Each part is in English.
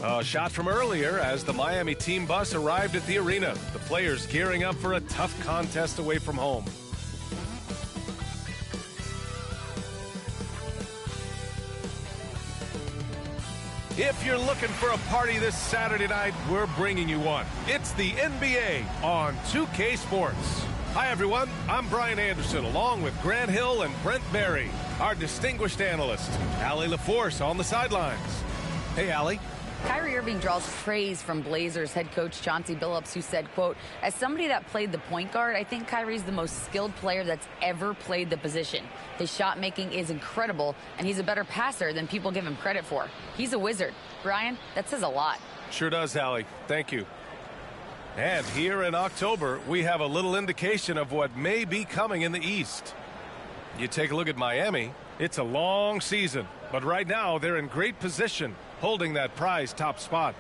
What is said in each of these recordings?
A shot from earlier as the Miami team bus arrived at the arena. The players gearing up for a tough contest away from home. If you're looking for a party this Saturday night, we're bringing you one. It's the NBA on 2K Sports. Hi, everyone. I'm Brian Anderson, along with Grant Hill and Brent Barry, our distinguished analyst. Allie LaForce on the sidelines. Hey, Allie. Kyrie Irving draws praise from Blazers head coach Chauncey Billups, who said, quote, "As somebody that played the point guard, I think Kyrie's the most skilled player that's ever played the position. His shot making is incredible, and he's a better passer than people give him credit for. He's a wizard." Brian, that says a lot. Sure does, Allie. Thank you. And here in October, we have a little indication of what may be coming in the East. You take a look at Miami, it's a long season, but right now they're in great position, holding that prized top spot.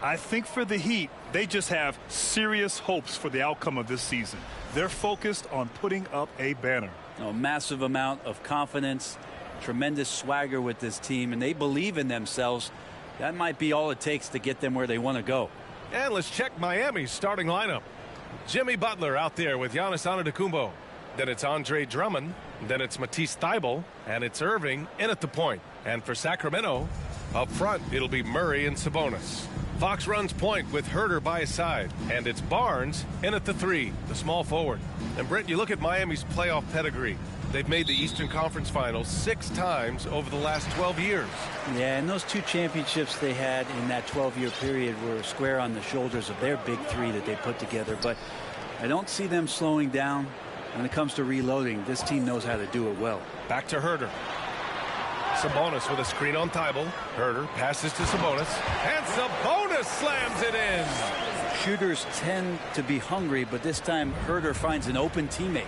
I think for the Heat, they just have serious hopes for the outcome of this season. They're focused on putting up a banner. A massive amount of confidence, tremendous swagger with this team, and they believe in themselves. That might be all it takes to get them where they want to go. And let's check Miami's starting lineup. Jimmy Butler out there with Giannis Antetokounmpo. Then it's Andre Drummond. Then it's Matisse Thybulle. And it's Irving in at the point. And for Sacramento, up front, it'll be Murray and Sabonis. Fox runs point with Herter by his side. And it's Barnes in at the 3, the small forward. And Brent, you look at Miami's playoff pedigree. They've made the Eastern Conference Finals 6 times over the last 12 years. Yeah, and those 2 championships they had in that 12-year period were square on the shoulders of their big 3 that they put together. But I don't see them slowing down when it comes to reloading. This team knows how to do it well. Back to Herter. Sabonis with a screen on Thybulle. Herter passes to Sabonis. And Sabonis slams it in. Shooters tend to be hungry, but this time Herter finds an open teammate.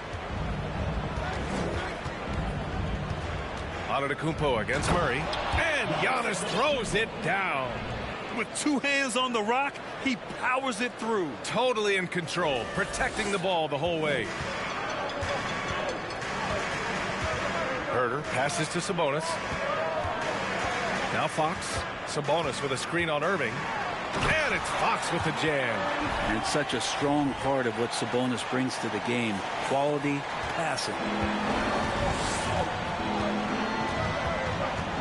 Antetokounmpo against Murray. And Giannis throws it down. With 2 hands on the rock, he powers it through. Totally in control, protecting the ball the whole way. Herter passes to Sabonis. Now Fox. Sabonis with a screen on Irving. And it's Fox with the jam. And it's such a strong part of what Sabonis brings to the game. Quality passing.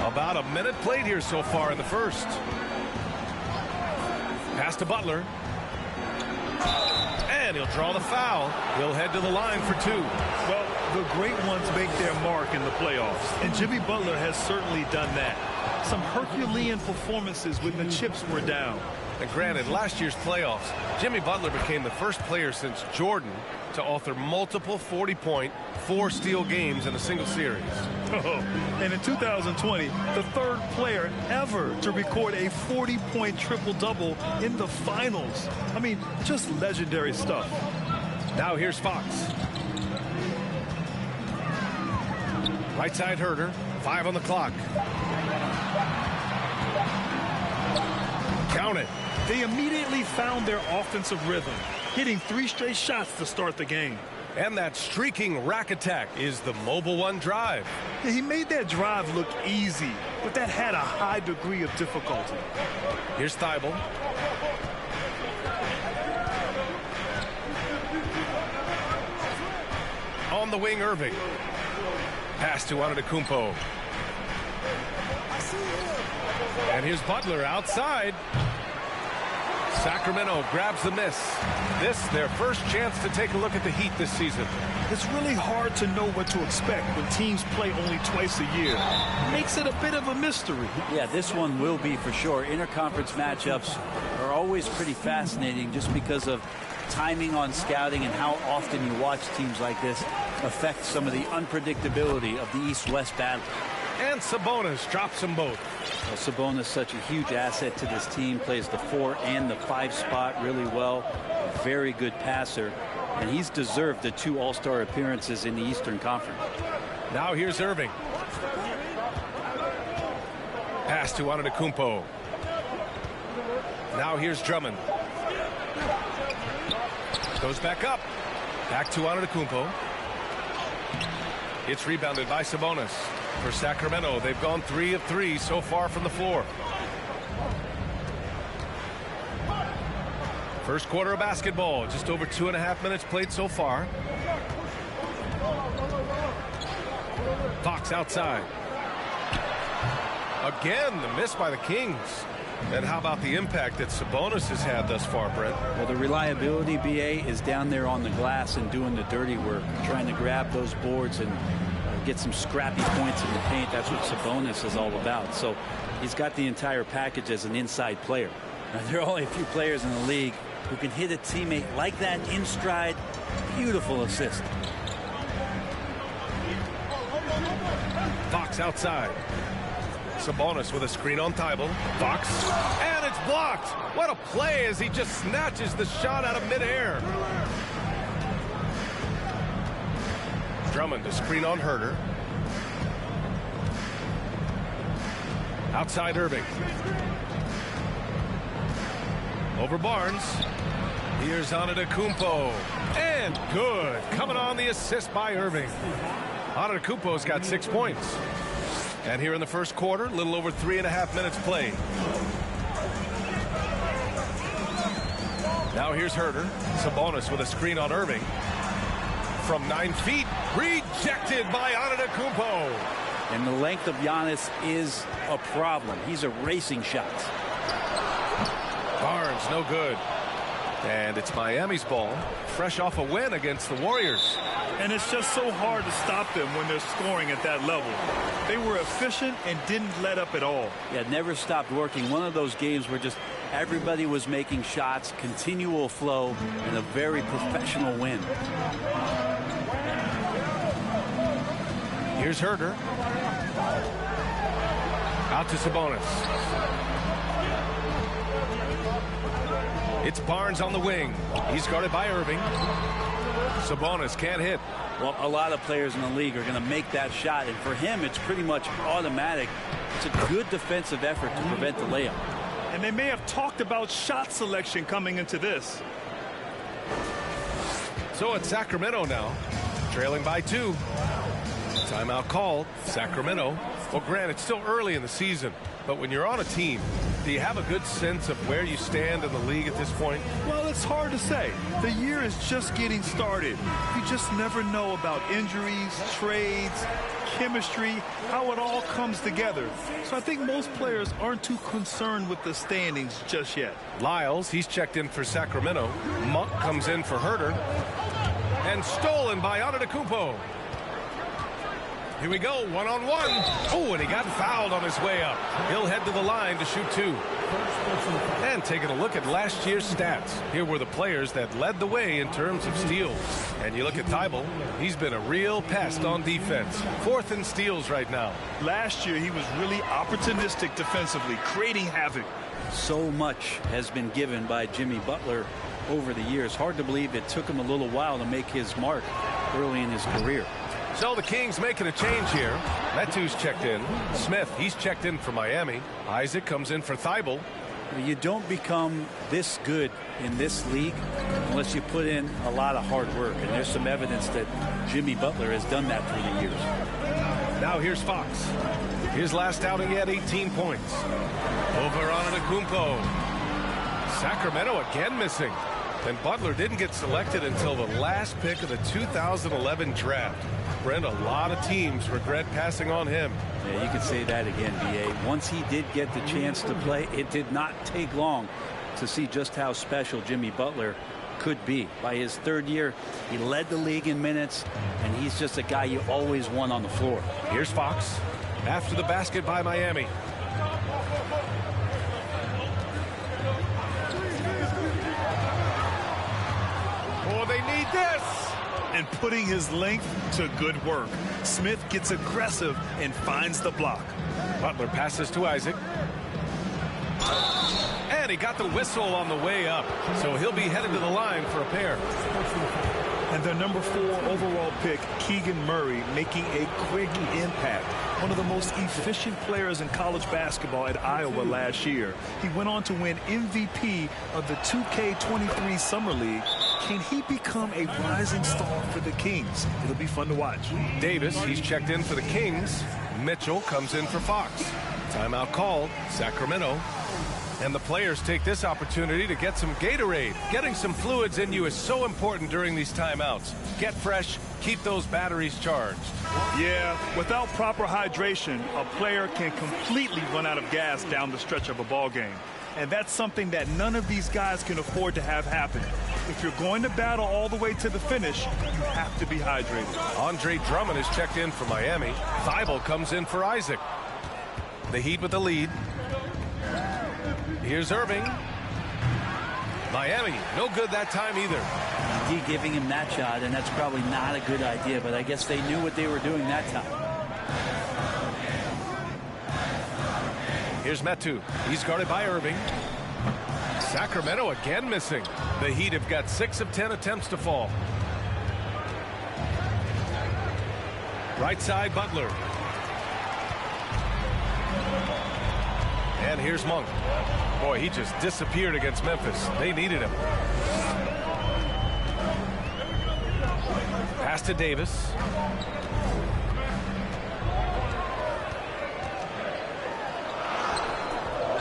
About a minute played here so far in the first. Pass to Butler. And he'll draw the foul. He'll head to the line for 2. Well, the great ones make their mark in the playoffs, and Jimmy Butler has certainly done that. Some Herculean performances when the chips were down. And granted, last year's playoffs, Jimmy Butler became the first player since Jordan to author multiple 40-point, 4-steal games in a single series. Oh, and in 2020, the 3rd player ever to record a 40-point triple-double in the finals. I mean, just legendary stuff. Now here's Fox. Right side Herter, 5 on the clock. Count it. They immediately found their offensive rhythm, hitting 3 straight shots to start the game. And that streaking rack attack is the Mobile One drive. Yeah, he made that drive look easy, but that had a high degree of difficulty. Here's Thybulle. On the wing, Irving. Pass to Antetokounmpo. And here's Butler outside. Sacramento grabs the miss. This, their first chance to take a look at the Heat this season. It's really hard to know what to expect when teams play only twice a year. Makes it a bit of a mystery. Yeah, this one will be for sure. Interconference matchups are always pretty fascinating just because of timing on scouting and how often you watch teams like this affect some of the unpredictability of the East-West battle. And Sabonis drops them both. Well, Sabonis, such a huge asset to this team, plays the 4 and the 5 spot really well. A very good passer, and he's deserved the 2 All-Star appearances in the Eastern Conference. Now here's Irving. Pass to Antetokounmpo. Now here's Drummond. Goes back up. Back to Antetokounmpo. It's rebounded by Sabonis. For Sacramento, they've gone 3 of 3 so far from the floor. First quarter of basketball, just over 2.5 minutes played so far. Fox outside. Again, the miss by the Kings. And how about the impact that Sabonis has had thus far, Brent? Well, the reliability, BA, is down there on the glass and doing the dirty work, trying to grab those boards and get some scrappy points in the paint. That's what Sabonis is all about. So he's got the entire package as an inside player. Now, there are only a few players in the league who can hit a teammate like that in stride. Beautiful assist. Fox outside. Sabonis with a screen on Thibault. Fox, and it's blocked. What a play as he just snatches the shot out of midair. Drummond, a screen on Herter. Outside Irving. Over Barnes. Here's Antetokounmpo. And good. Coming on the assist by Irving. Antetokounmpo's got 6 points. And here in the first quarter, a little over 3.5 minutes played. Now here's Herter. Sabonis with a screen on Irving. From 9 feet, rejected by Antetokounmpo. And the length of Giannis is a problem. He's erasing shots. Barnes, no good. And it's Miami's ball, fresh off a win against the Warriors. And it's just so hard to stop them when they're scoring at that level. They were efficient and didn't let up at all. Yeah, never stopped working. One of those games where just everybody was making shots, continual flow, and a very professional win. Here's Herter. Out to Sabonis. It's Barnes on the wing. He's guarded by Irving. Sabonis can't hit. Well, a lot of players in the league are going to make that shot, and for him, it's pretty much automatic. It's a good defensive effort to prevent the layup. And they may have talked about shot selection coming into this. So it's Sacramento now, trailing by 2. Timeout called. Sacramento. Well, Grant, it's still early in the season, but when you're on a team, do you have a good sense of where you stand in the league at this point? Well, it's hard to say. The year is just getting started. You just never know about injuries, trades, chemistry, how it all comes together. So I think most players aren't too concerned with the standings just yet. Lyles, he's checked in for Sacramento. Monk comes in for Herter. And stolen by Antetokounmpo. Here we go, one-on-one. Oh, and he got fouled on his way up. He'll head to the line to shoot 2. And taking a look at last year's stats. Here were the players that led the way in terms of steals. And you look at Thibault, he's been a real pest on defense. 4th in steals right now. Last year, he was really opportunistic defensively, creating havoc. So much has been given by Jimmy Butler over the years. Hard to believe it took him a little while to make his mark early in his career. So the Kings making a change here. Metu's checked in. Smith, he's checked in for Miami. Isaac comes in for Thibault. You don't become this good in this league unless you put in a lot of hard work. And there's some evidence that Jimmy Butler has done that through the years. Now here's Fox. His last outing, he had 18 points. Over Antetokounmpo. Sacramento again missing. And Butler didn't get selected until the last pick of the 2011 draft. Brent, a lot of teams regret passing on him. Yeah, you could say that again, BA. Once he did get the chance to play, it did not take long to see just how special Jimmy Butler could be. By his 3rd year, he led the league in minutes, and he's just a guy you always want on the floor. Here's Fox after the basket by Miami. Oh, they need this. And putting his length to good work. Smith gets aggressive and finds the block. Butler passes to Isaac. And he got the whistle on the way up. So he'll be headed to the line for a pair. And their number 4 overall pick, Keegan Murray, making a quick impact. One of the most efficient players in college basketball at Iowa last year. He went on to win MVP of the 2K23 Summer League. Can he become a rising star for the Kings? It'll be fun to watch. Davis, he's checked in for the Kings. Mitchell comes in for Fox. Timeout called. Sacramento And the players take this opportunity to get some Gatorade. Getting some fluids in you is so important during these timeouts. Get fresh, keep those batteries charged. Yeah, without proper hydration, a player can completely run out of gas down the stretch of a ball game. And that's something that none of these guys can afford to have happen. If you're going to battle all the way to the finish, you have to be hydrated. Andre Drummond is checked in for Miami. Thibault comes in for Isaac. The Heat with the lead. Here's Irving. Miami, no good that time either. He giving him that shot, and that's probably not a good idea, but I guess they knew what they were doing that time. Here's Metu. He's guarded by Irving. Sacramento again missing. The Heat have got 6 of 10 attempts to fall. Right side, Butler. And here's Monk. Boy, he just disappeared against Memphis. They needed him. Pass to Davis.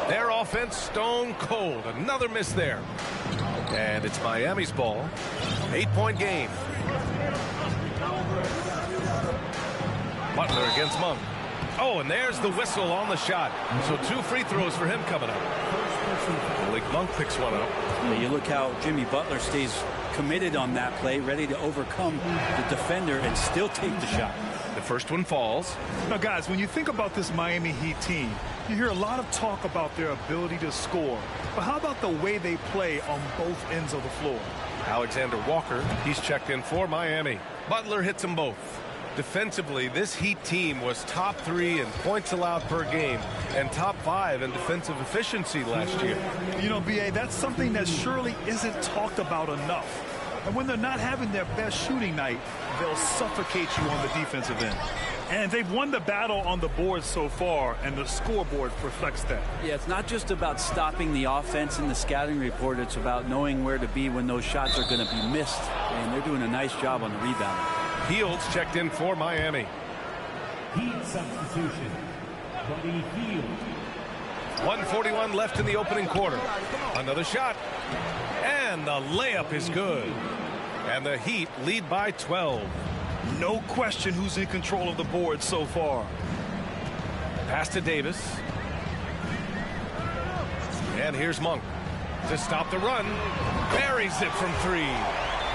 Their offense stone cold. Another miss there. And it's Miami's ball. 8-point game. Butler against Monk. Oh, and there's the whistle on the shot. So 2 free throws for him coming up. Myleague Monk picks one up. But you look how Jimmy Butler stays committed on that play, ready to overcome the defender and still take the shot. The first one falls. Now, guys, when you think about this Miami Heat team, you hear a lot of talk about their ability to score. But how about the way they play on both ends of the floor? Alexander Walker, he's checked in for Miami. Butler hits them both. Defensively, this Heat team was top 3 in points allowed per game and top 5 in defensive efficiency last year. You know, B.A., that's something that surely isn't talked about enough. And when they're not having their best shooting night, they'll suffocate you on the defensive end. And they've won the battle on the board so far, and the scoreboard reflects that. Yeah, it's not just about stopping the offense in the scouting report. It's about knowing where to be when those shots are going to be missed. And they're doing a nice job on the rebound. Fields checked in for Miami. Heat substitution. Buddy Hield. 1:41 left in the opening quarter. Another shot. And the layup is good. And the Heat lead by 12. No question who's in control of the board so far. Pass to Davis. And here's Monk to stop the run. Buries it from 3.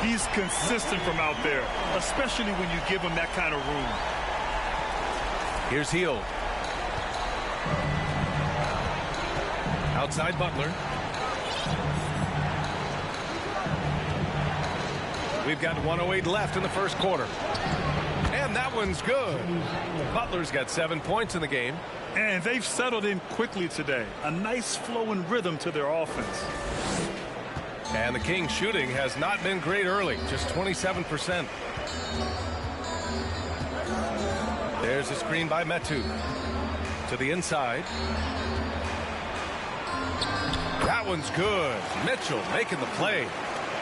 He's consistent from out there, especially when you give him that kind of room. Here's Hield. Outside Butler. We've got 1:08 left in the first quarter. And that one's good. Butler's got 7 points in the game. And they've settled in quickly today. A nice flowing rhythm to their offense. And the Kings shooting has not been great early, just 27%. There's a screen by Metu. To the inside. That one's good. Mitchell making the play.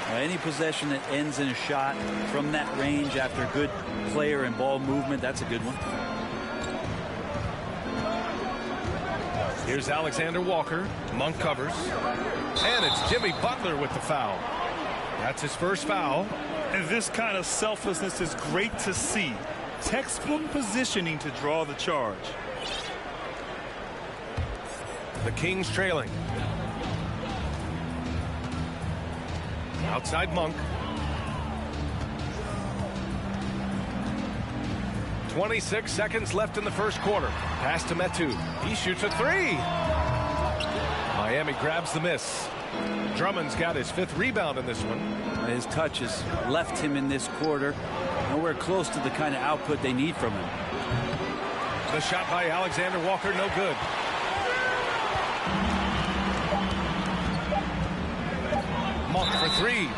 Any possession that ends in a shot from that range after good player and ball movement, that's a good one. Here's Alexander Walker. Monk covers. And it's Jimmy Butler with the foul. That's his first foul. And this kind of selflessness is great to see. Textbook positioning to draw the charge. The Kings trailing. Outside Monk. 26 seconds left in the first quarter. Pass to Metu. He shoots a 3. Miami grabs the miss. Drummond's got his 5th rebound in this one. His touch has left him in this quarter. Nowhere close to the kind of output they need from him. The shot by Alexander Walker, no good. Monk for 3.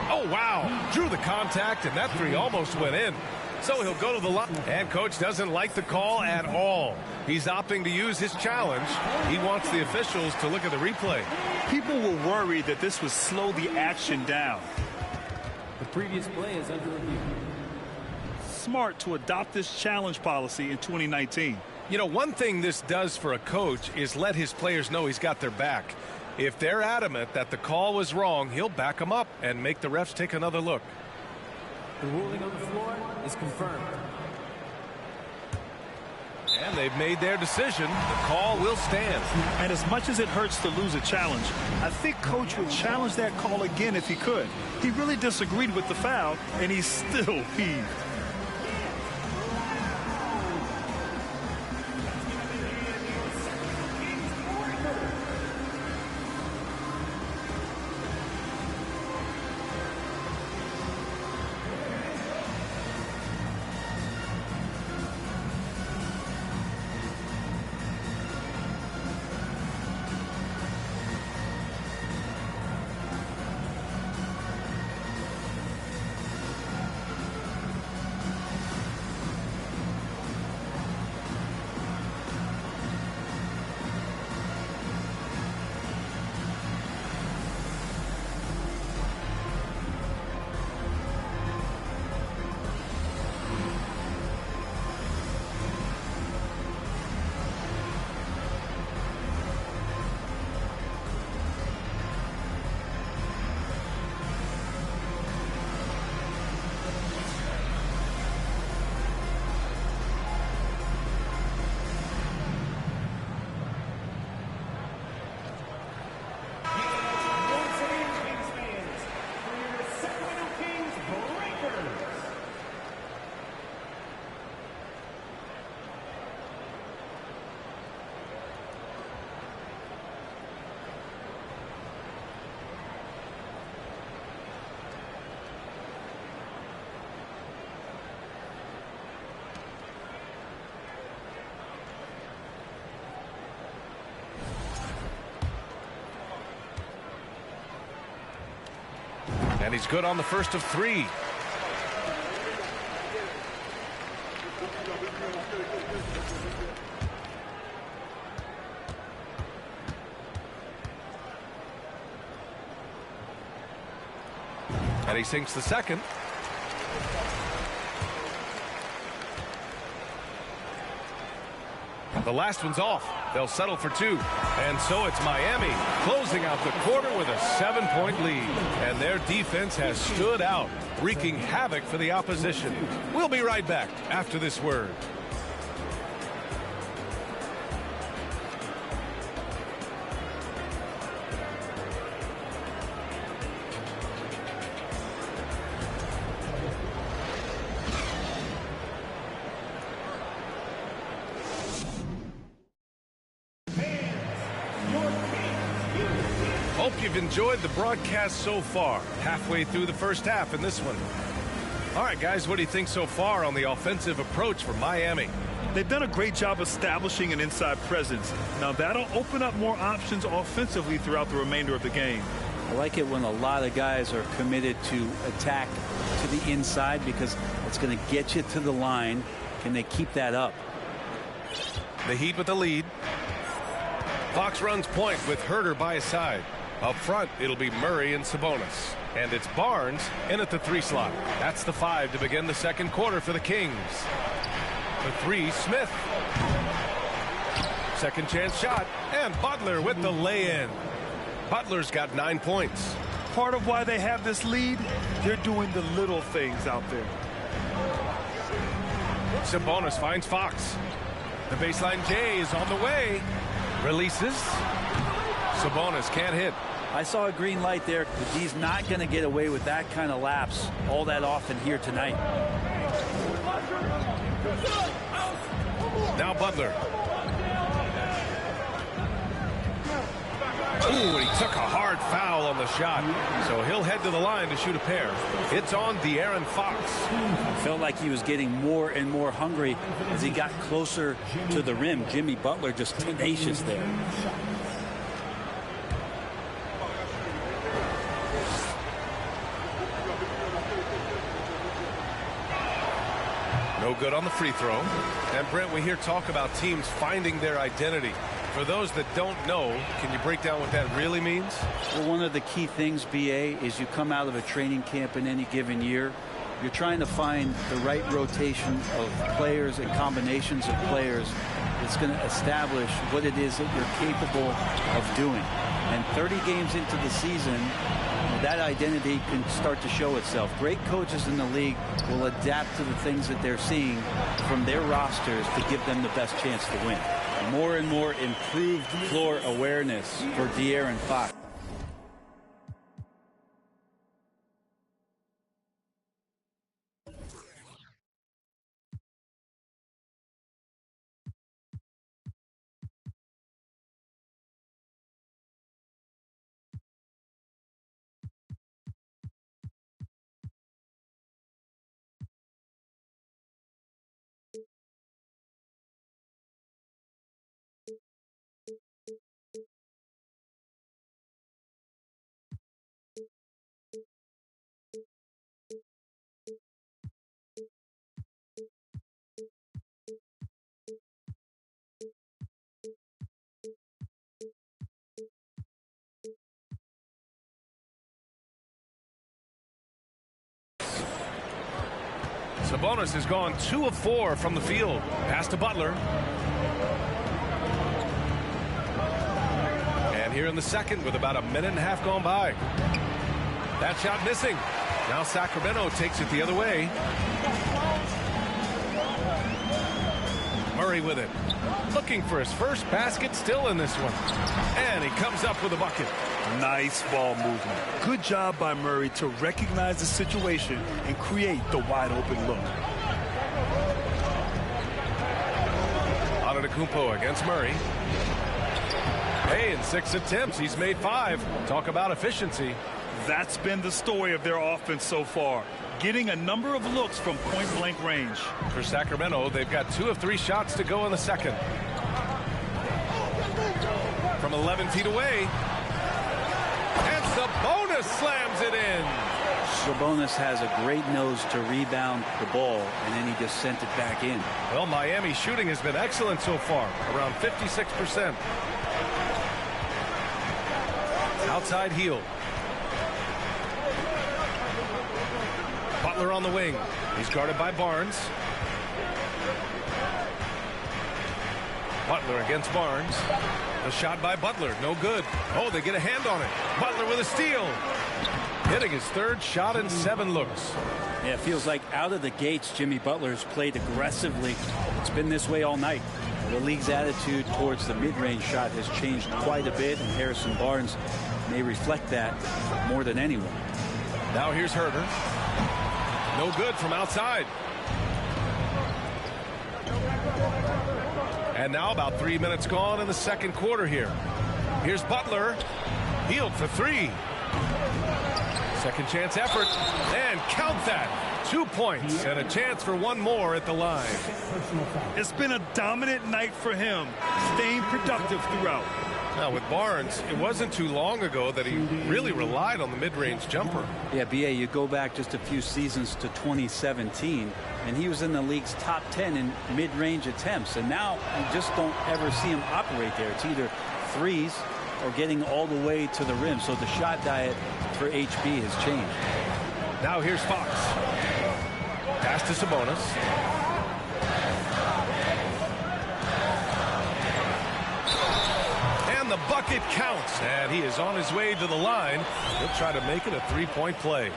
Oh, wow. Drew the contact, and that 3 almost went in. So he'll go to the line. And coach doesn't like the call at all. He's opting to use his challenge. He wants the officials to look at the replay. People were worried that this would slow the action down. The previous play is under review. Smart to adopt this challenge policy in 2019. You know, one thing this does for a coach is let his players know he's got their back. If they're adamant that the call was wrong, he'll back them up and make the refs take another look. The ruling on the floor is confirmed. And they've made their decision. The call will stand. And as much as it hurts to lose a challenge, I think Coach would challenge that call again if he could. He really disagreed with the foul, and he's still peeved. And he's good on the first of three. And he sinks the second. The last one's off. They'll settle for two. And so it's Miami closing out the quarter with a 7-point lead. And their defense has stood out, wreaking havoc for the opposition. We'll be right back after this word. Hope you've enjoyed the broadcast so far. Halfway through the first half in this one. All right, guys, what do you think so far on the offensive approach for Miami? They've done a great job establishing an inside presence. Now that'll open up more options offensively throughout the remainder of the game. I like it when a lot of guys are committed to attack to the inside because it's going to get you to the line. Can they keep that up? The Heat with the lead. Fox runs point with Herter by his side. Up front, it'll be Murray and Sabonis. And it's Barnes in at the 3 slot. That's the 5 to begin the second quarter for the Kings. The 3, Smith. Second chance shot. And Butler with the lay-in. Butler's got 9 points. Part of why they have this lead, they're doing the little things out there. Sabonis finds Fox. The baseline J is on the way. Releases. Sabonis can't hit. I saw a green light there, but he's not going to get away with that kind of lapse all that often here tonight. Now Butler. Ooh, and he took a hard foul on the shot. So he'll head to the line to shoot a pair. It's on De'Aaron Fox. Felt like he was getting more and more hungry as he got closer to the rim. Jimmy Butler just tenacious there. No good on the free throw. And Brent, we hear talk about teams finding their identity. For those that don't know, can you break down what that really means? Well, one of the key things, BA, is you come out of a training camp in any given year. You're trying to find the right rotation of players and combinations of players that's going to establish what it is that you're capable of doing. And 30 games into the season, that identity can start to show itself. Great coaches in the league will adapt to the things that they're seeing from their rosters to give them the best chance to win. More and more improved floor awareness for De'Aaron Fox. Sabonis has gone 2 of 4 from the field. Pass to Butler. And here in the second with about a minute and a half gone by. That shot missing. Now Sacramento takes it the other way. Murray with it. Looking for his first basket, still in this one. And he comes up with a bucket. Nice ball movement. Good job by Murray to recognize the situation and create the wide open look. Antetokounmpo against Murray. Hey, in 6 attempts, he's made 5. Talk about efficiency. That's been the story of their offense so far. Getting a number of looks from point-blank range. For Sacramento, they've got 2 of 3 shots to go in the second. From 11 feet away. And Sabonis slams it in. Sabonis has a great nose to rebound the ball, and then he just sent it back in. Well, Miami's shooting has been excellent so far, around 56%. Outside heel. Butler on the wing. He's guarded by Barnes. Butler against Barnes. The shot by Butler, no good. Oh, they get a hand on it. Butler with a steal. Hitting his 3rd shot in 7 looks. Yeah, it feels like out of the gates, Jimmy Butler's played aggressively. It's been this way all night. The league's attitude towards the mid-range shot has changed quite a bit, and Harrison Barnes may reflect that more than anyone. Now here's Herter. No good from outside. And now about 3 minutes gone in the second quarter here. Here's Butler. Healed for 3. Second chance effort. And count that. 2 points and a chance for 1 more at the line. It's been a dominant night for him, staying productive throughout. Now with Barnes, it wasn't too long ago that he really relied on the mid-range jumper. Yeah, B.A., you go back just a few seasons to 2017, and he was in the league's top 10 in mid-range attempts. And now you just don't ever see him operate there. It's either threes or getting all the way to the rim. So the shot diet for HB has changed. Now here's Fox. Pass to Sabonis. The bucket counts, and he is on his way to the line. He'll try to make it a 3-point play.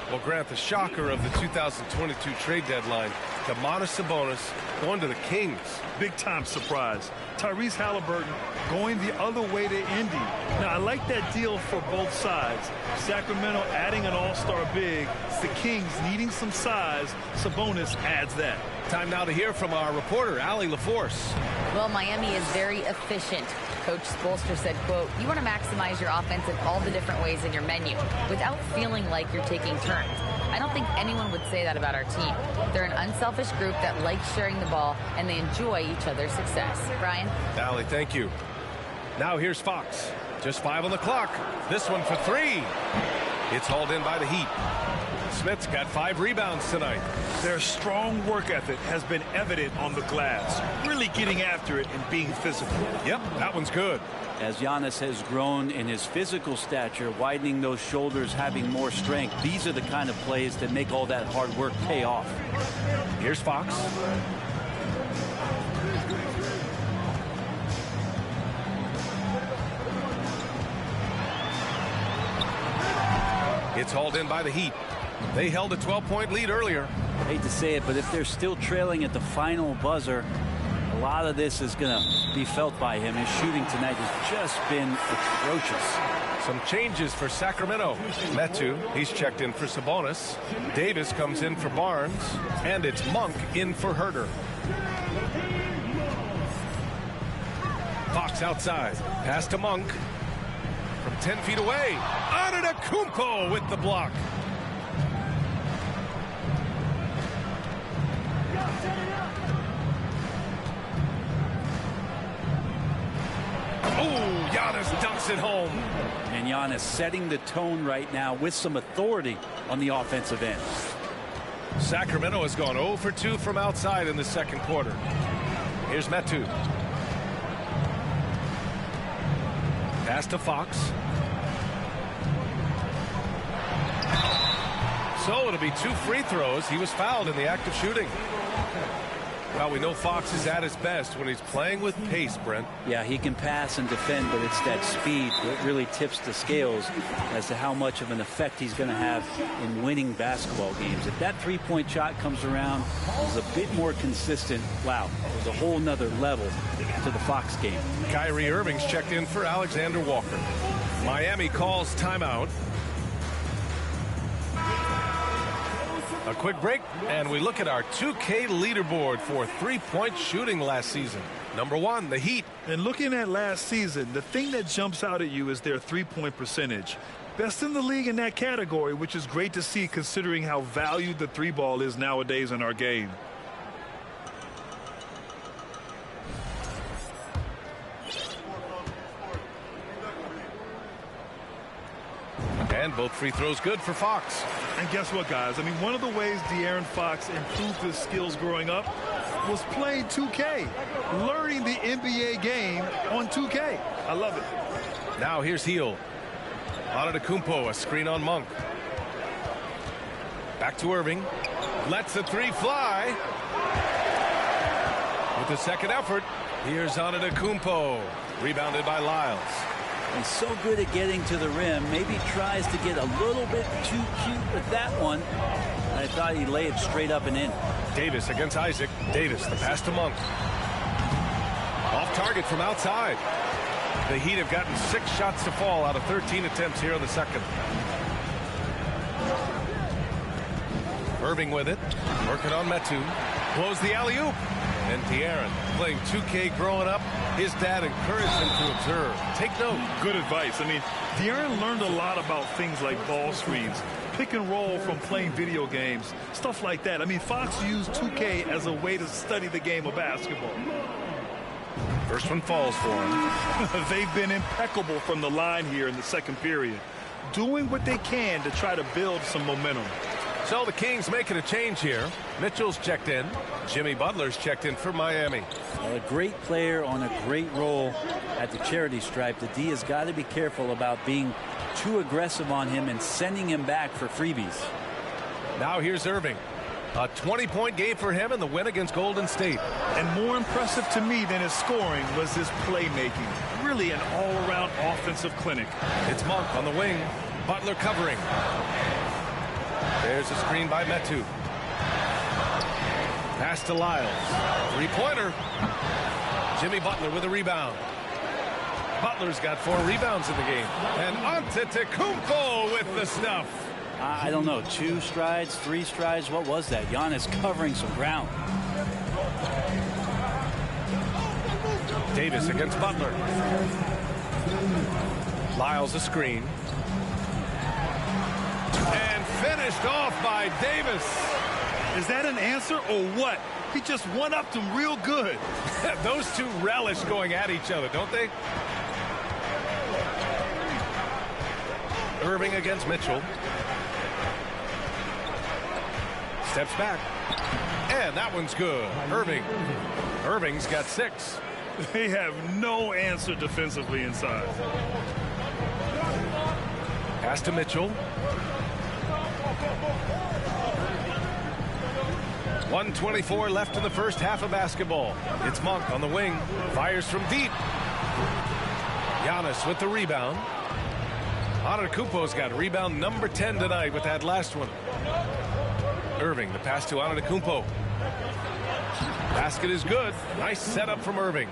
Well, Grant, the shocker of the 2022 trade deadline, Domantas Sabonis going to the Kings. Big-time surprise. Tyrese Halliburton going the other way to Indy. Now, I like that deal for both sides. Sacramento adding an all-star big. The Kings needing some size. Sabonis adds that. Time now to hear from our reporter, Allie LaForce. Well, Miami is very efficient. Coach Spoelstra said, quote, you want to maximize your offense in all the different ways in your menu without feeling like you're taking turns. I don't think anyone would say that about our team. They're an unselfish group that likes sharing the ball, and they enjoy each other's success. Brian? Allie, thank you. Now here's Fox. Just 5 on the clock. This one for 3. It's hauled in by the Heat. Smith's got 5 rebounds tonight. Their strong work ethic has been evident on the glass. Really getting after it and being physical. Yep, that one's good. As Giannis has grown in his physical stature, widening those shoulders, having more strength, these are the kind of plays that make all that hard work pay off. Here's Fox. It's hauled in by the Heat. They held a 12-point lead earlier. Hate to say it, but if they're still trailing at the final buzzer, a lot of this is going to be felt by him. His shooting tonight has just been atrocious. Some changes for Sacramento. Metu, he's checked in for Sabonis. Davis comes in for Barnes. And it's Monk in for Herter. Fox outside. Pass to Monk. From 10 feet away. Antetokounmpo with the block. Oh, Giannis dunks it home. And Giannis setting the tone right now with some authority on the offensive end. Sacramento has gone 0 for 2 from outside in the second quarter. Here's Metu. Pass to Fox. So it'll be 2 free throws. He was fouled in the act of shooting. Well, we know Fox is at his best when he's playing with pace, Brent. Yeah, he can pass and defend, but it's that speed that really tips the scales as to how much of an effect he's going to have in winning basketball games. If that three-point shot comes around, is a bit more consistent. Wow, there's a whole nother level to the Fox game. Kyrie Irving's checked in for Alexander Walker. Miami calls timeout. A quick break, and we look at our 2K leaderboard for three-point shooting last season. Number 1, the Heat. And looking at last season, the thing that jumps out at you is their three-point percentage. Best in the league in that category, which is great to see considering how valued the three ball is nowadays in our game. And both free throws good for Fox. And guess what, guys? I mean, one of the ways De'Aaron Fox improved his skills growing up was playing 2K, learning the NBA game on 2K. I love it. Now here's Heel. Antetokounmpo, a screen on Monk. Back to Irving. Lets the three fly. With the second effort, here's Antetokounmpo. Rebounded by Lyles. He's so good at getting to the rim. Maybe tries to get a little bit too cute with that one. I thought he'd lay it straight up and in. Davis against Isaac. Davis, the pass to Monk. Off target from outside. The Heat have gotten 6 shots to fall out of 13 attempts here in the second. Irving with it. Working on Metu. Blows the alley-oop. And De'Aaron, playing 2K growing up, his dad encouraged him to observe. Take note. Good advice. I mean, De'Aaron learned a lot about things like ball screens, pick and roll from playing video games, stuff like that. I mean, Fox used 2K as a way to study the game of basketball. First one falls for him. They've been impeccable from the line here in the second period, doing what they can to try to build some momentum. So the Kings making a change here. Mitchell's checked in. Jimmy Butler's checked in for Miami. A great player on a great role at the charity stripe. The D has got to be careful about being too aggressive on him and sending him back for freebies. Now here's Irving. A 20-point game for him in the win against Golden State. And more impressive to me than his scoring was his playmaking. Really an all-around offensive clinic. It's Monk on the wing. Butler covering. There's a screen by Metu. Pass to Lyles. Three-pointer. Jimmy Butler with a rebound. Butler's got 4 rebounds in the game. And Antetokounmpo with the stuff. I don't know. 2 strides, 3 strides. What was that? Giannis covering some ground. Davis against Butler. Lyles a screen. And finished off by Davis. Is that an answer or what? He just one-upped him real good. Those two relish going at each other, don't they? Irving against Mitchell. Steps back. And that one's good. Irving's got 6. They have no answer defensively inside. Pass to Mitchell. 1:24 left in the first half of basketball. It's Monk on the wing. Fires from deep. Giannis with the rebound. Antetokounmpo's got rebound number 10 tonight with that last one. Irving, the pass to Antetokounmpo. Basket is good. Nice setup from Irving.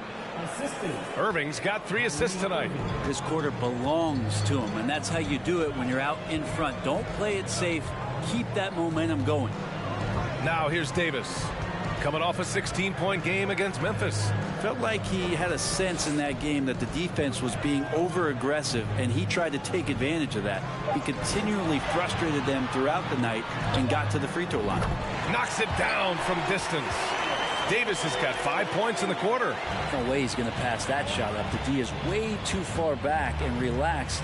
Irving's got 3 assists tonight. This quarter belongs to him, and that's how you do it when you're out in front. Don't play it safe. Keep that momentum going. Now here's Davis, coming off a 16-point game against Memphis. Felt like he had a sense in that game that the defense was being over-aggressive, and he tried to take advantage of that. He continually frustrated them throughout the night and got to the free throw line. Knocks it down from distance. Davis has got 5 points in the quarter. No way he's going to pass that shot up. The D is way too far back and relaxed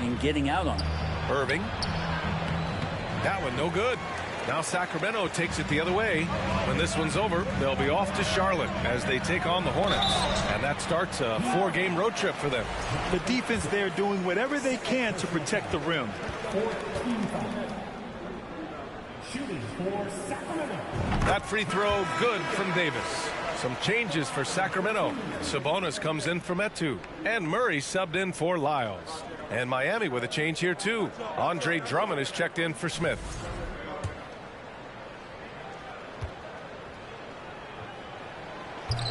in getting out on it. Irving. That one no good. Now Sacramento takes it the other way. When this one's over, they'll be off to Charlotte as they take on the Hornets. And that starts a 4-game road trip for them. The defense there doing whatever they can to protect the rim. That free throw good from Davis. Some changes for Sacramento. Sabonis comes in for Metu. And Murray subbed in for Lyles. And Miami with a change here too. Andre Drummond is checked in for Smith.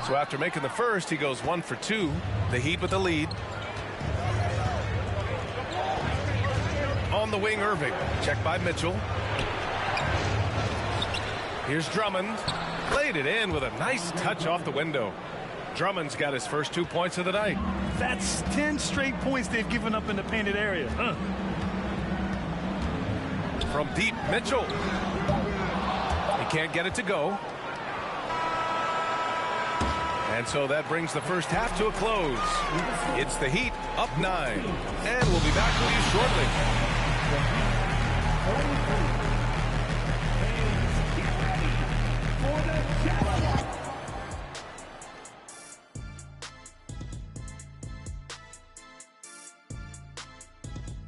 So after making the first, he goes 1 for 2. The Heat with the lead. On the wing, Irving. Checked by Mitchell. Here's Drummond. Played it in with a nice touch off the window. Drummond's got his first 2 points of the night. That's 10 straight points they've given up in the painted area. From deep, Mitchell. He can't get it to go. And so that brings the first half to a close. It's the Heat up 9. And we'll be back with you shortly.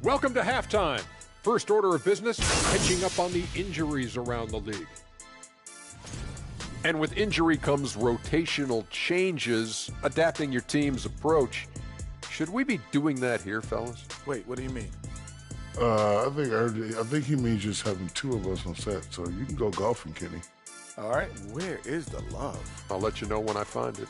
Welcome to halftime. First order of business, catching up on the injuries around the league. And with injury comes rotational changes, adapting your team's approach. Should we be doing that here, fellas? Wait, what do you mean? I think he means just having 2 of us on set, so you can go golfing, Kenny. All right, where is the love? I'll let you know when I find it.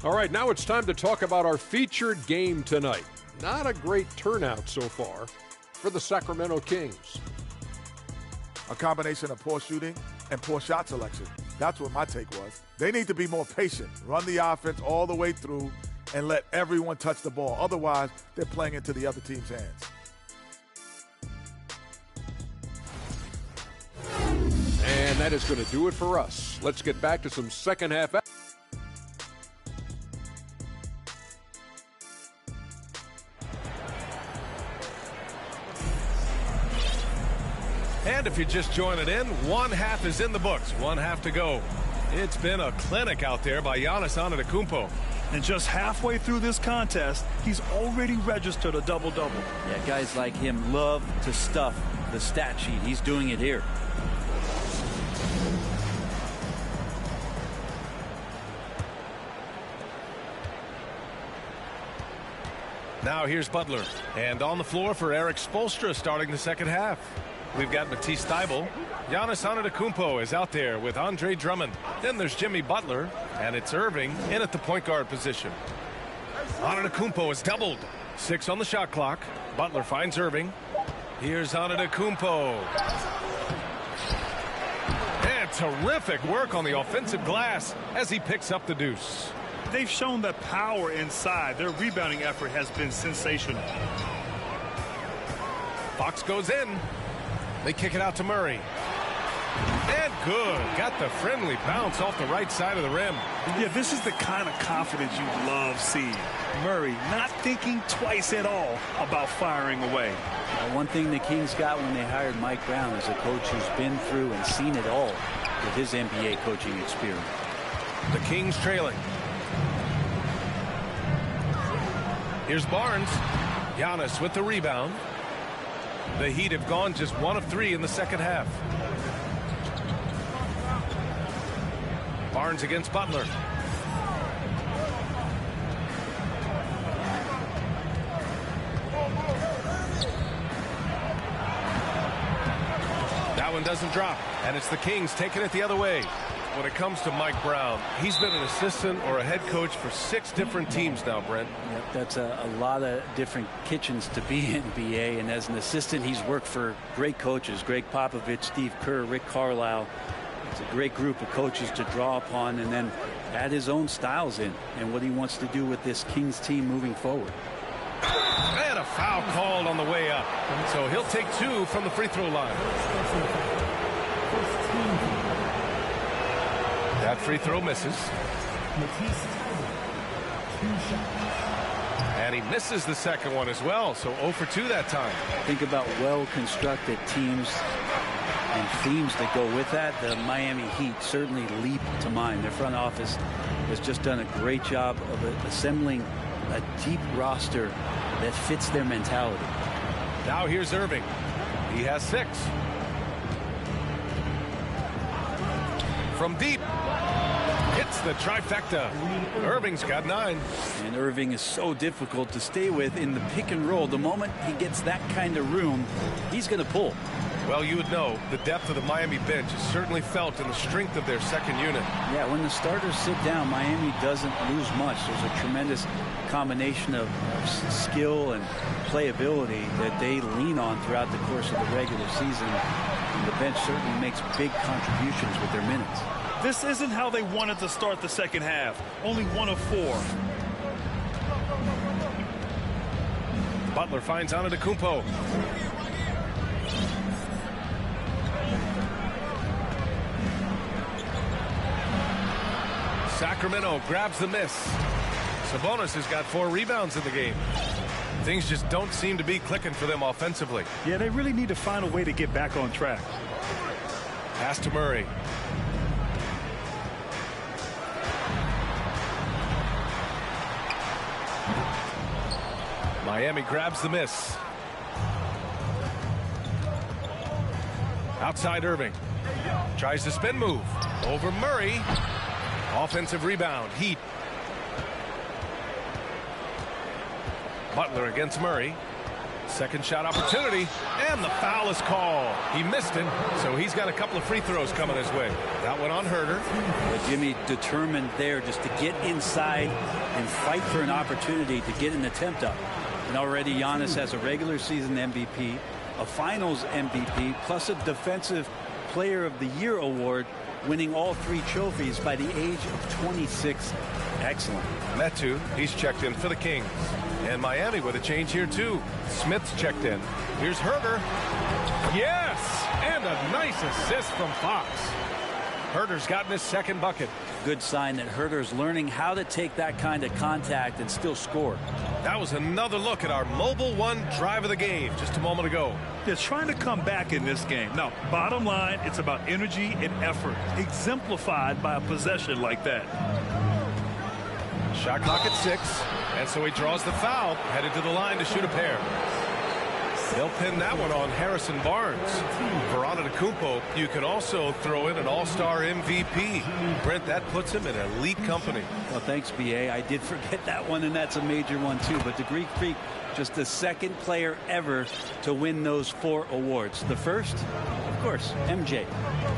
All right, now it's time to talk about our featured game tonight. Not a great turnout so far for the Sacramento Kings. A combination of poor shooting and poor shot selection. That's what my take was. They need to be more patient, run the offense all the way through, and let everyone touch the ball. Otherwise, they're playing into the other team's hands. And that is going to do it for us. Let's get back to some second half. And if you're just joining in, 1 half is in the books, 1 half to go. It's been a clinic out there by Giannis Antetokounmpo. And just halfway through this contest, he's already registered a double-double. Yeah, guys like him love to stuff the stat sheet. He's doing it here. Now here's Butler. And on the floor for Eric Spoelstra starting the second half. We've got Matisse Thybulle. Giannis Antetokounmpo is out there with Andre Drummond. Then there's Jimmy Butler, and it's Irving in at the point guard position. Antetokounmpo is doubled. 6 on the shot clock. Butler finds Irving. Here's Antetokounmpo. And terrific work on the offensive glass as he picks up the deuce. They've shown that power inside. Their rebounding effort has been sensational. Fox goes in. They kick it out to Murray. And good. Got the friendly bounce off the right side of the rim. Yeah, this is the kind of confidence you love seeing. Murray not thinking twice at all about firing away. One thing the Kings got when they hired Mike Brown is a coach who's been through and seen it all with his NBA coaching experience. The Kings trailing. Here's Barnes. Giannis with the rebound. The Heat have gone just 1 of 3 in the second half. Barnes against Butler. one doesn't drop, and it's the Kings taking it the other way. When it comes to Mike Brown, he's been an assistant or a head coach for 6 different teams now, Brent. Yep, that's a lot of different kitchens to be in, BA. And as an assistant, he's worked for great coaches, Greg Popovich, Steve Kerr, Rick Carlisle. It's a great group of coaches to draw upon and then add his own styles in and what he wants to do with this Kings team moving forward. And a foul called on the way up. So he'll take 2 from the free throw line. That free throw misses. And he misses the second one as well. So 0 for 2 that time. Think about well-constructed teams and themes that go with that. The Miami Heat certainly leap to mind. Their front office has just done a great job of assembling a deep roster that fits their mentality. Now here's Irving. He has 6. From deep. Hits the trifecta. Irving's got 9. And Irving is so difficult to stay with in the pick and roll. The moment he gets that kind of room, he's going to pull. Well, you would know the depth of the Miami bench is certainly felt in the strength of their second unit. Yeah, when the starters sit down, Miami doesn't lose much. There's a tremendous combination of skill and playability that they lean on throughout the course of the regular season. And the bench certainly makes big contributions with their minutes. This isn't how they wanted to start the second half. Only 1 of 4. Butler finds Antetokounmpo. Sacramento grabs the miss. Sabonis has got 4 rebounds in the game. Things just don't seem to be clicking for them offensively. Yeah, they really need to find a way to get back on track. Pass to Murray. Miami grabs the miss. Outside Irving. Tries the spin move. Over Murray. Offensive rebound. Heat. Butler against Murray. Second shot opportunity. And the foul is called. He missed it, so he's got a couple of free throws coming his way. That one on Herter. Jimmy determined there just to get inside and fight for an opportunity to get an attempt up. And already Giannis has a regular season MVP, a finals MVP, plus a defensive player of the year award, winning all 3 trophies by the age of 26. Excellent. Metu, he's checked in for the Kings. And Miami with a change here too. Smith's checked in. Here's Herter. Yes! And a nice assist from Fox. Herter's gotten his second bucket. Good sign that Herter's learning how to take that kind of contact and still score. That was another look at our Mobile One drive of the game just a moment ago. They're trying to come back in this game. Now, bottom line, it's about energy and effort, exemplified by a possession like that. Shot clock at 6, and so he draws the foul, headed to the line to shoot a pair. They'll pin that one on Harrison Barnes. For Antetokounmpo, you can also throw in an all-star MVP. Brent, that puts him in elite company. Well, thanks, BA. I did forget that one, and that's a major one, too. But the Greek Freak, just the second player ever to win those 4 awards. The first, of course, MJ.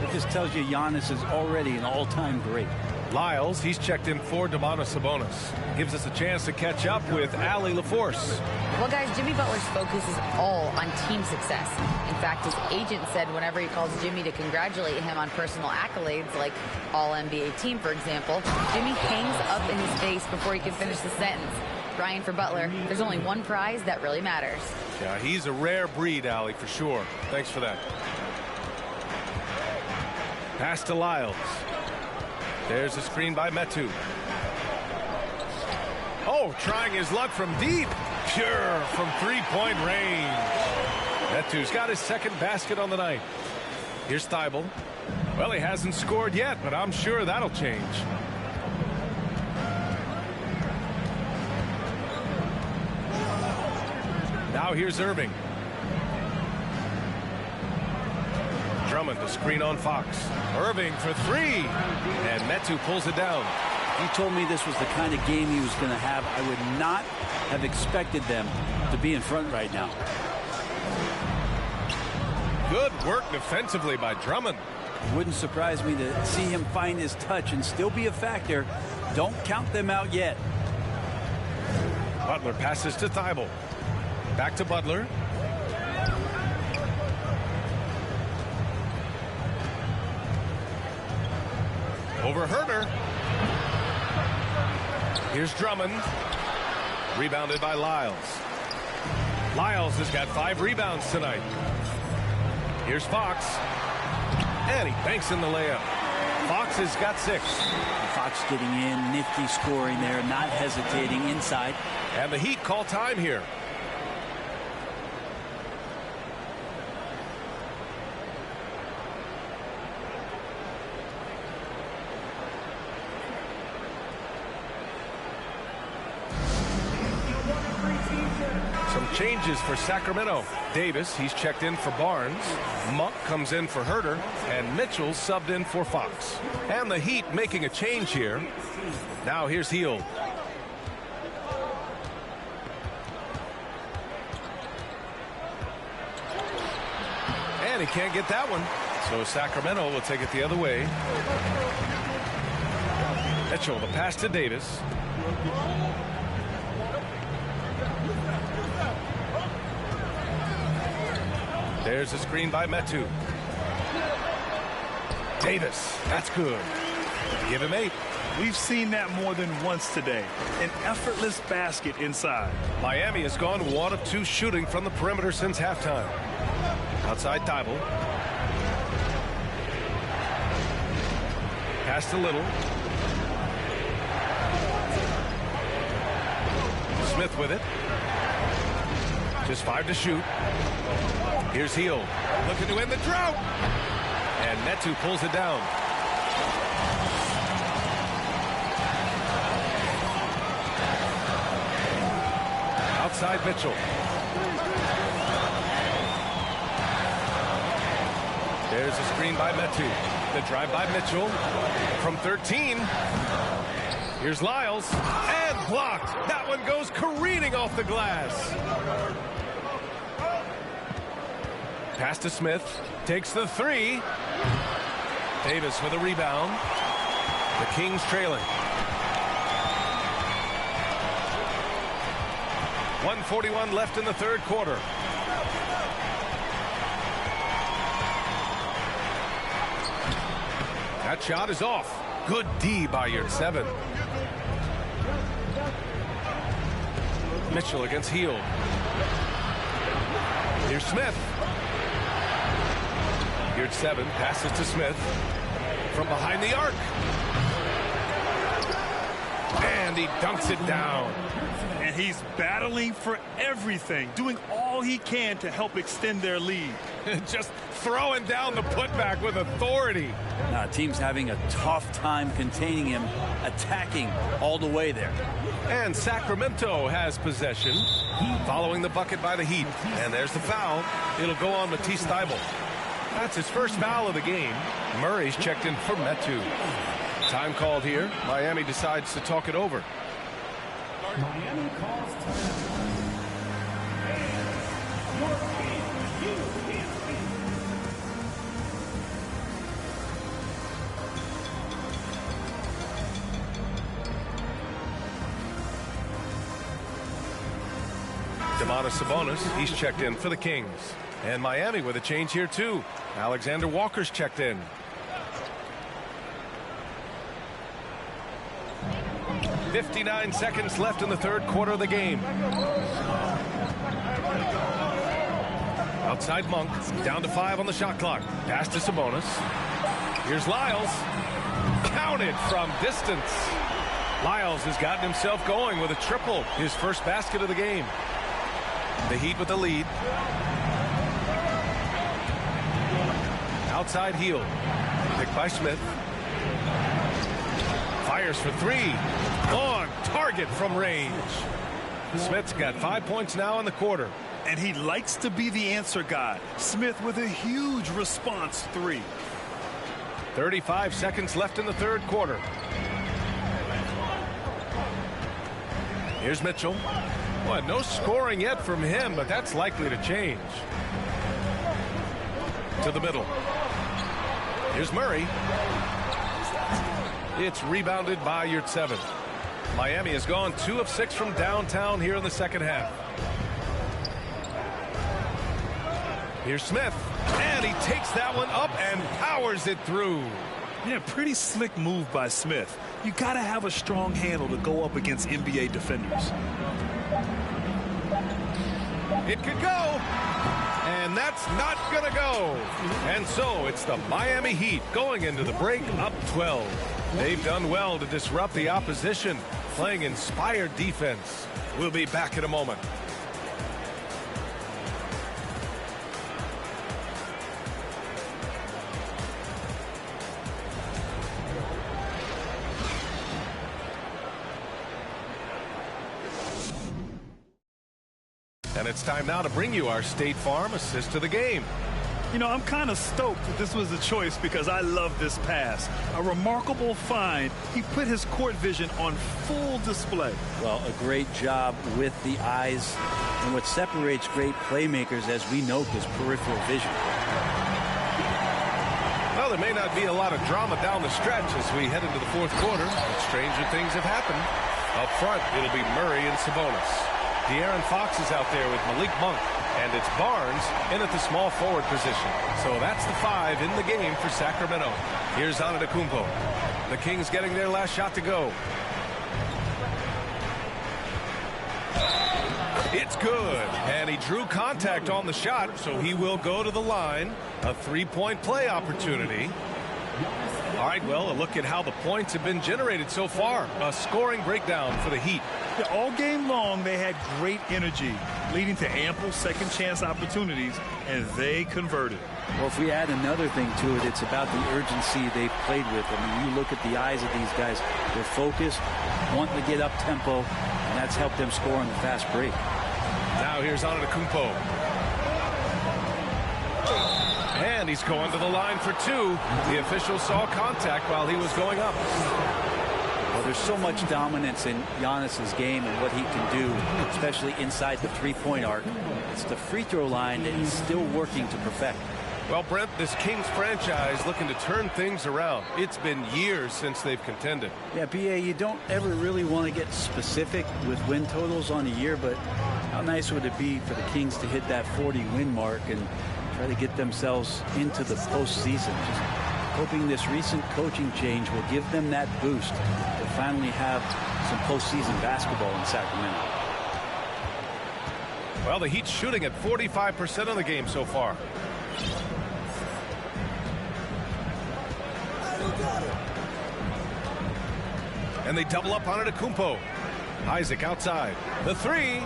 It just tells you Giannis is already an all-time great. Lyles, he's checked in for Domantas Sabonis. Gives us a chance to catch up with Allie LaForce. Well, guys, Jimmy Butler's focus is all on team success. In fact, his agent said whenever he calls Jimmy to congratulate him on personal accolades, like All-NBA team, for example, Jimmy hangs up in his face before he can finish the sentence. Ryan, for Butler, there's only one prize that really matters. Yeah, he's a rare breed, Allie, for sure. Thanks for that. Pass to Lyles. There's a screen by Metu. Oh, trying his luck from deep. Pure from 3-point range. Metu's got his second basket on the night. Here's Thibault. Well, he hasn't scored yet, but I'm sure that'll change. Now here's Irving. Drummond, the screen on Fox. Irving for 3. And Metu pulls it down. He told me this was the kind of game he was going to have. I would not have expected them to be in front right now. Good work defensively by Drummond. Wouldn't surprise me to see him find his touch and still be a factor. Don't count them out yet. Butler passes to Thibault. Back to Butler. Over Herter. Here's Drummond. Rebounded by Lyles. Lyles has got 5 rebounds tonight. Here's Fox. And he banks in the layup. Fox has got 6. Fox getting in, nifty scoring there, not hesitating inside. And the Heat call time here. Some changes for Sacramento. Davis, he's checked in for Barnes. Monk comes in for Herter. And Mitchell subbed in for Fox. And the Heat making a change here. Now here's Hield. And he can't get that one. So Sacramento will take it the other way. Mitchell, the pass to Davis. There's a screen by Metu. Davis, that's good. Give him 8. We've seen that more than once today. An effortless basket inside. Miami has gone 1 of 2 shooting from the perimeter since halftime. Outside Thibault. Pass to Little. Smith with it. Just 5 to shoot. Here's Hield. Looking to end the drought. And Metu pulls it down. Outside Mitchell. There's a screen by Metu. The drive by Mitchell. From 13. Here's Lyles. And blocked. That one goes careening off the glass. Pass to Smith. Takes the 3. Davis with a rebound. The Kings trailing. 1:41 left in the third quarter. That shot is off. Good D by Yurtseven. Mitchell against Hield. Here's Smith. Yurtseven passes to Smith from behind the arc. And he dunks it down. And he's battling for everything, doing all he can to help extend their lead. Just throwing down the putback with authority. Now, team's having a tough time containing him, attacking all the way there. And Sacramento has possession, following the bucket by the Heat. And there's the foul. It'll go on Matisse Thybulle. That's his first foul of the game. Murray's checked in for Metu. Time called here. Miami decides to talk it over. Miami calls time. Domantas Sabonis, he's checked in for the Kings. And Miami with a change here too. Alexander Walker's checked in. .59 seconds left in the third quarter of the game. Outside Monk, down to 5 on the shot clock. Pass to Sabonis. Here's Lyles. Counted from distance. Lyles has gotten himself going with a triple. His first basket of the game. The Heat with the lead. Outside Hield. Picked by Smith. Fires for 3. On target from range. Smith's got 5 points now in the quarter. And he likes to be the answer guy. Smith with a huge response 3. 35 seconds left in the third quarter. Here's Mitchell. Boy, no scoring yet from him, but that's likely to change. To the middle. Here's Murray. It's rebounded by Yurtseven. Miami has gone 2 of 6 from downtown here in the second half. Here's Smith. And he takes that one up and powers it through. Yeah, pretty slick move by Smith. You got to have a strong handle to go up against NBA defenders. It could go. And that's not going to go. And so it's the Miami Heat going into the break up 12. They've done well to disrupt the opposition, playing inspired defense. We'll be back in a moment. And it's time now to bring you our State Farm assist of the game. You know, I'm kind of stoked that this was a choice because I love this pass. A remarkable find. He put his court vision on full display. Well, a great job with the eyes. And what separates great playmakers, as we note, is peripheral vision. Well, there may not be a lot of drama down the stretch as we head into the fourth quarter, but stranger things have happened. Up front, it'll be Murray and Sabonis. De'Aaron Fox is out there with Malik Monk, and it's Barnes in at the small forward position. So that's the 5 in the game for Sacramento. Here's Antetokounmpo. The Kings getting their last shot to go. It's good, and he drew contact on the shot, so he will go to the line. A 3-point play opportunity. All right, well, a look at how the points have been generated so far. A scoring breakdown for the Heat. Yeah, all game long, they had great energy, leading to ample second chance opportunities, and they converted. Well, if we add another thing to it, it's about the urgency they've played with. I mean, you look at the eyes of these guys. They're focused, wanting to get up tempo, and that's helped them score on the fast break. Now here's Antetokounmpo. And he's going to the line for 2. The official saw contact while he was going up. Well, there's so much dominance in Giannis's game and what he can do, especially inside the three-point arc. It's the free throw line that he's still working to perfect. Well, Brent, this Kings franchise looking to turn things around. It's been years since they've contended. Yeah, B.A., you don't ever really want to get specific with win totals on a year, but how nice would it be for the Kings to hit that 40-win mark and try to get themselves into the postseason? Just hoping this recent coaching change will give them that boost to finally have some postseason basketball in Sacramento. Well, the Heat's shooting at 45% of the game so far. And they double up on Antetokounmpo. Isaac outside. The 3.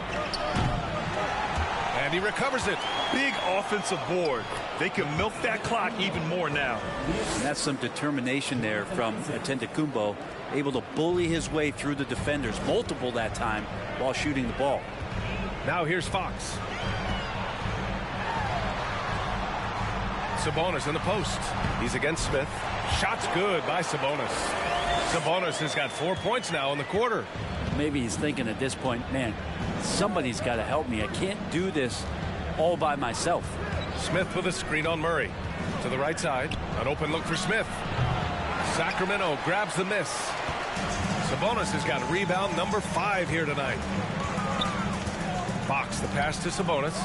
And he recovers it. Big offensive board. They can milk that clock even more now. And that's some determination there from Antetokounmpo, able to bully his way through the defenders, multiple that time, while shooting the ball. Now here's Fox. Sabonis in the post. He's against Smith. Shot's good by Sabonis. Sabonis has got 4 points now in the quarter. Maybe he's thinking at this point, man, somebody's got to help me. I can't do this all by myself. Smith with a screen on Murray. To the right side. An open look for Smith. Sacramento grabs the miss. Sabonis has got rebound number 5 here tonight. Fox, the pass to Sabonis.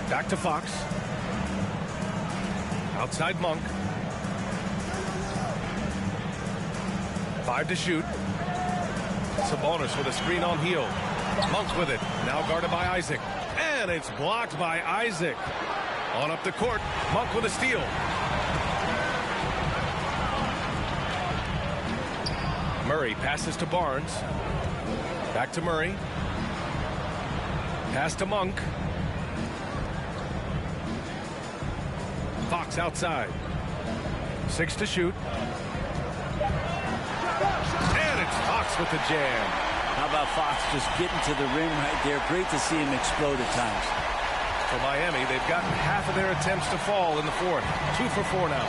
Back to Fox. Outside Monk. 5 to shoot. Sabonis with a screen on heel. Monk with it. Now guarded by Isaac. And it's blocked by Isaac. On up the court. Monk with a steal. Murray passes to Barnes. Back to Murray. Pass to Monk. Fox outside. 6 to shoot. And it's Fox with the jam. How about Fox just getting to the rim right there? Great to see him explode at times. For Miami, they've gotten half of their attempts to fall in the fourth. 2 for 4 now.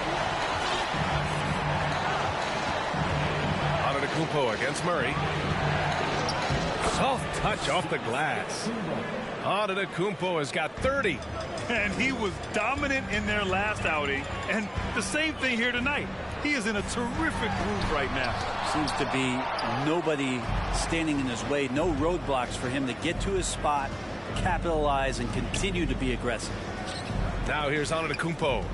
Antetokounmpo against Murray. Soft touch off the glass. Antetokounmpo has got 30. And he was dominant in their last outing. And the same thing here tonight. He is in a terrific groove right now. Seems to be nobody standing in his way. No roadblocks for him to get to his spot, capitalize, and continue to be aggressive. Now here's Antetokounmpo.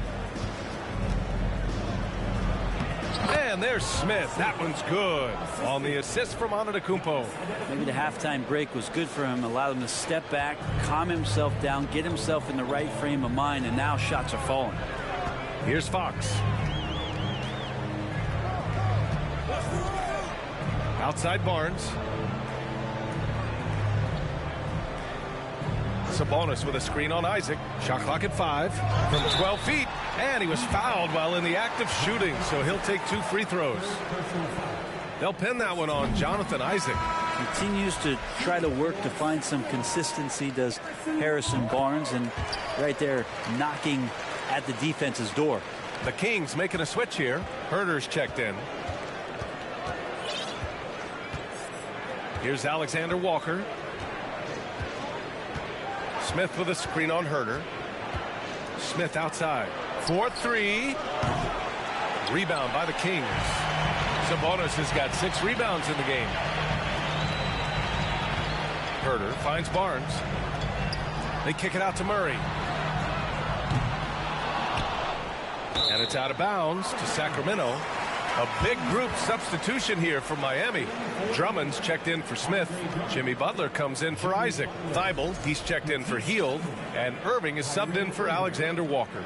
And there's Smith. That one's good. On the assist from Antetokounmpo. Maybe the halftime break was good for him. Allowed him to step back, calm himself down, get himself in the right frame of mind, and now shots are falling. Here's Fox. Outside Barnes. Sabonis with a screen on Isaac. Shot clock at 5 from 12 feet. And he was fouled while in the act of shooting, so he'll take 2 free throws. They'll pin that one on Jonathan Isaac. Continues to try to work to find some consistency, does Harrison Barnes, and right there knocking at the defense's door. The Kings making a switch here. Herter's checked in. Here's Alexander Walker. Smith with a screen on Herter. Smith outside. 4-3. Rebound by the Kings. Sabonis has got 6 rebounds in the game. Herter finds Barnes. They kick it out to Murray. And it's out of bounds to Sacramento. A big group substitution here for Miami. Drummond's checked in for Smith. Jimmy Butler comes in for Isaac. Thibault, he's checked in for Hield. And Irving is subbed in for Alexander Walker.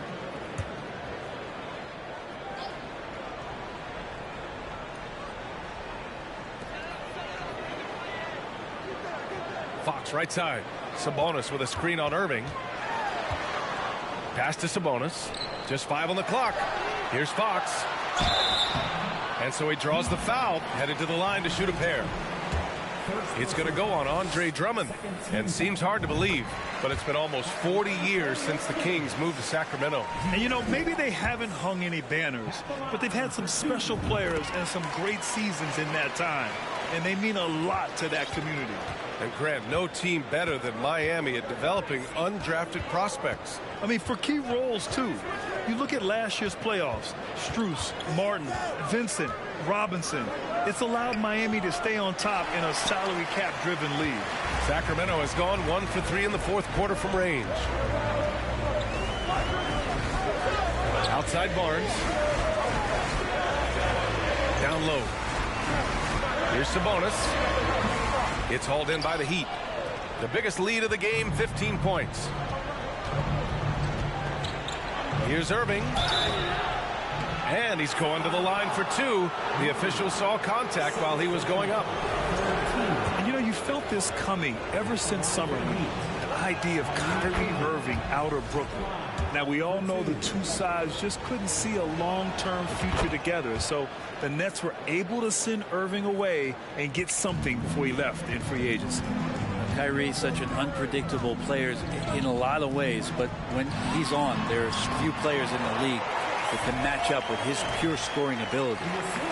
Fox right side. Sabonis with a screen on Irving. Pass to Sabonis. Just 5 on the clock. Here's Fox. And so he draws the foul, headed to the line to shoot a pair. It's going to go on Andre Drummond. And seems hard to believe, but it's been almost 40 years since the Kings moved to Sacramento. And you know, maybe they haven't hung any banners, but they've had some special players and some great seasons in that time. And they mean a lot to that community. And Grant, no team better than Miami at developing undrafted prospects. I mean, for key roles, too. You look at last year's playoffs, Strus, Martin, Vincent, Robinson. It's allowed Miami to stay on top in a salary cap-driven league. Sacramento has gone 1 for 3 in the 4th quarter from range. Outside Barnes. Down low. Here's Sabonis. It's hauled in by the Heat. The biggest lead of the game, 15 points. Here's Irving. And he's going to the line for 2. The official saw contact while he was going up. And you know, you felt this coming ever since summer league. The idea of Kyrie Irving out of Brooklyn. Now, we all know the two sides just couldn't see a long-term future together. So the Nets were able to send Irving away and get something before he left in free agency. Kyrie's such an unpredictable player in a lot of ways, but when he's on, there's few players in the league that can match up with his pure scoring ability.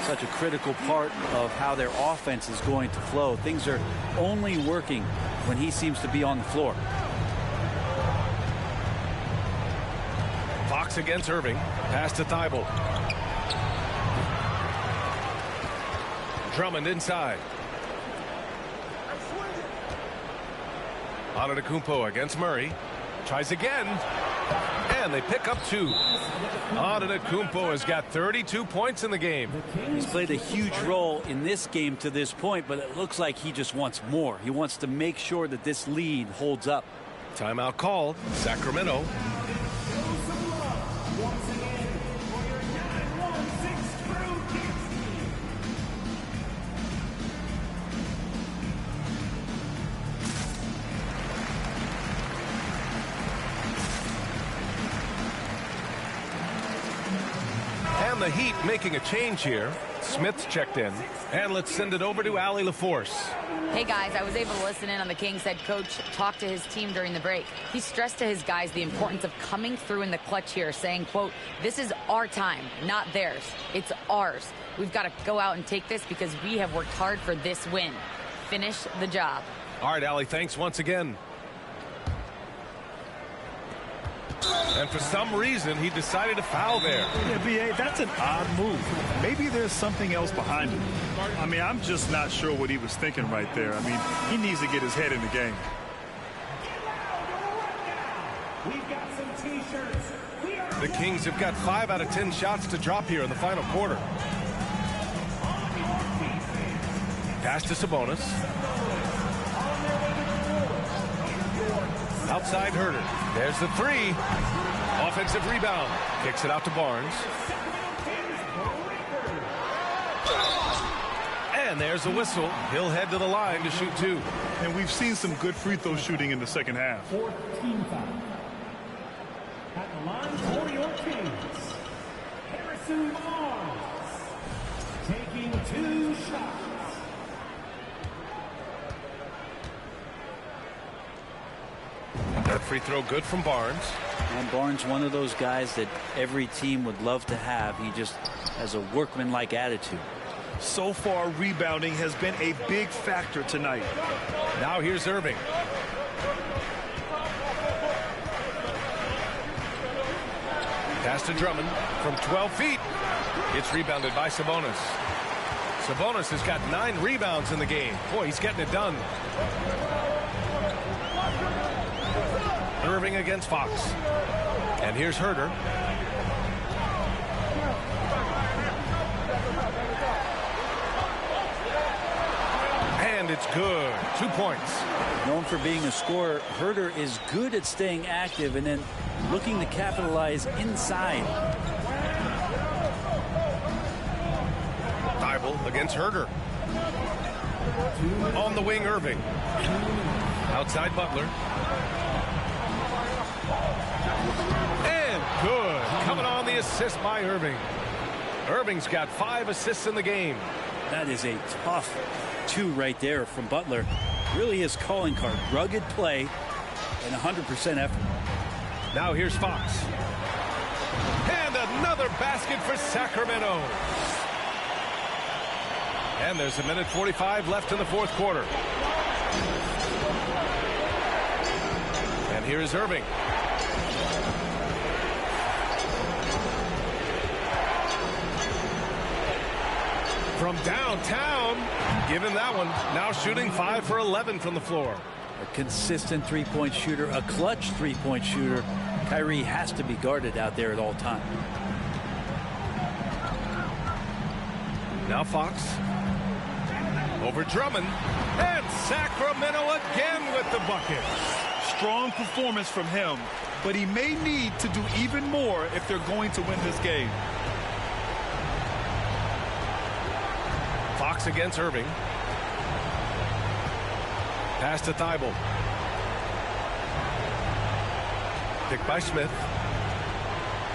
Such a critical part of how their offense is going to flow. Things are only working when he seems to be on the floor. Fox against Irving. Pass to Thibault. Drummond inside. Antetokounmpo against Murray. Tries again. And they pick up 2. Antetokounmpo has got 32 points in the game. He's played a huge role in this game to this point, but it looks like he just wants more. He wants to make sure that this lead holds up. Timeout called. Sacramento. And the Heat making a change here. Smith's checked in. And let's send it over to Allie LaForce. Hey guys, I was able to listen in on the Kings head coach talk to his team during the break. He stressed to his guys the importance of coming through in the clutch here, saying, quote, "This is our time, not theirs. It's ours. We've got to go out and take this because we have worked hard for this win." finish the job. All right, Allie, thanks once again. And for some reason, he decided to foul there. Yeah, B.A., that's an odd move. Maybe there's something else behind it. I mean, I'm just not sure what he was thinking right there. I mean, he needs to get his head in the game. We've got some T-shirts. The Kings have got 5 out of 10 shots to drop here in the final quarter. Pass to Sabonis. Outside Herter. There's the 3. Offensive rebound. Kicks it out to Barnes. And there's a whistle. He'll head to the line to shoot 2. And we've seen some good free throw shooting in the second half. 14 foul. At the line for your Kings, Harrison Barnes taking 2 shots. That free throw good from Barnes. And Barnes, one of those guys that every team would love to have. He just has a workmanlike attitude. So far, rebounding has been a big factor tonight. Now here's Irving. Pass to Drummond from 12 feet. It's rebounded by Sabonis. Sabonis has got 9 rebounds in the game. Boy, he's getting it done. Irving against Fox. And here's Herter. And it's good. 2 points. Known for being a scorer, Herter is good at staying active and then looking to capitalize inside. Thibault against Herter. On the wing, Irving. Outside Butler. And good. Coming on the assist by Irving. Irving's got 5 assists in the game. That is a tough 2 right there from Butler. Really his calling card. Rugged play and 100% effort. Now here's Fox. And another basket for Sacramento. And there's 1:45 left in the fourth quarter. And here is Irving. From downtown, given that one. Now shooting 5 for 11 from the floor. A consistent three-point shooter, a clutch three-point shooter. Kyrie has to be guarded out there at all times. Now Fox. Over Drummond. And Sacramento again with the bucket. Strong performance from him, but he may need to do even more if they're going to win this game. Fox against Irving. Pass to Thibault. Picked by Smith.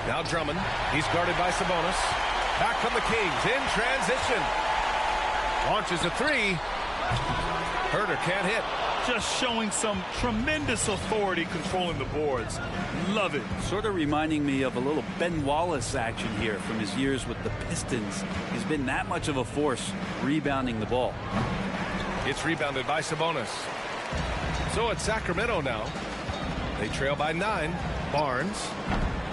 Now Drummond. He's guarded by Sabonis. Back from the Kings in transition. Launches a 3. Herter can't hit. Just showing some tremendous authority controlling the boards. Love it. Sort of reminding me of a little Ben Wallace action here from his years with the Pistons. He's been that much of a force rebounding the ball. It's rebounded by Sabonis. So it's Sacramento now. They trail by 9. Barnes.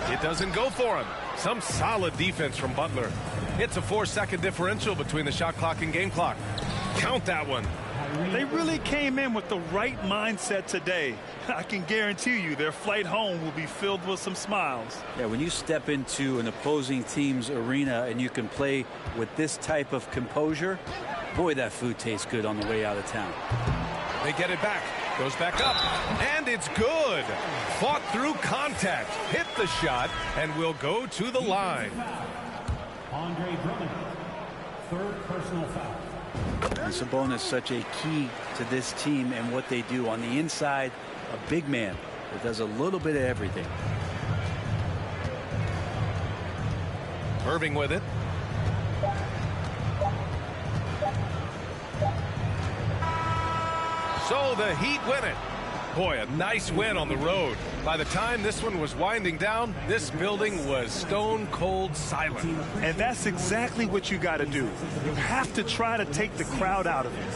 It doesn't go for him. Some solid defense from Butler. It's a 4-second differential between the shot clock and game clock. Count that one. They really came in with the right mindset today. I can guarantee you their flight home will be filled with some smiles. Yeah, when you step into an opposing team's arena and you can play with this type of composure, boy, that food tastes good on the way out of town. They get it back. Goes back up. And it's good. Fought through contact. Hit the shot and will go to the line. Andre Drummond, 3rd personal foul. And Sabonis such a key to this team and what they do on the inside. A big man that does a little bit of everything. Irving with it. So the Heat win it. Boy, a nice win on the road. By the time this one was winding down, this building was stone cold silent. And that's exactly what you got to do. You have to try to take the crowd out of it.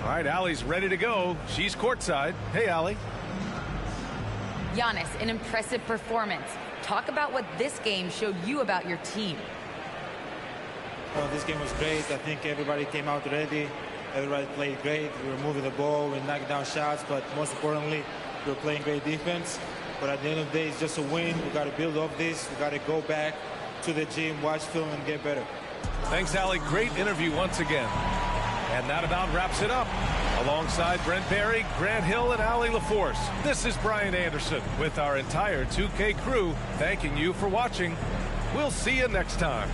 All right, Allie's ready to go. She's courtside. Hey, Allie. Giannis, an impressive performance. Talk about what this game showed you about your team. This game was great. I think everybody came out ready. Everybody played great. We were moving the ball. We knocked down shots. But most importantly, we were playing great defense. But at the end of the day, it's just a win. We got to build off this. We got to go back to the gym, watch film, and get better. Thanks, Allie. Great interview once again. And that about wraps it up. Alongside Brent Barry, Grant Hill, and Allie LaForce, this is Brian Anderson with our entire 2K crew thanking you for watching. We'll see you next time.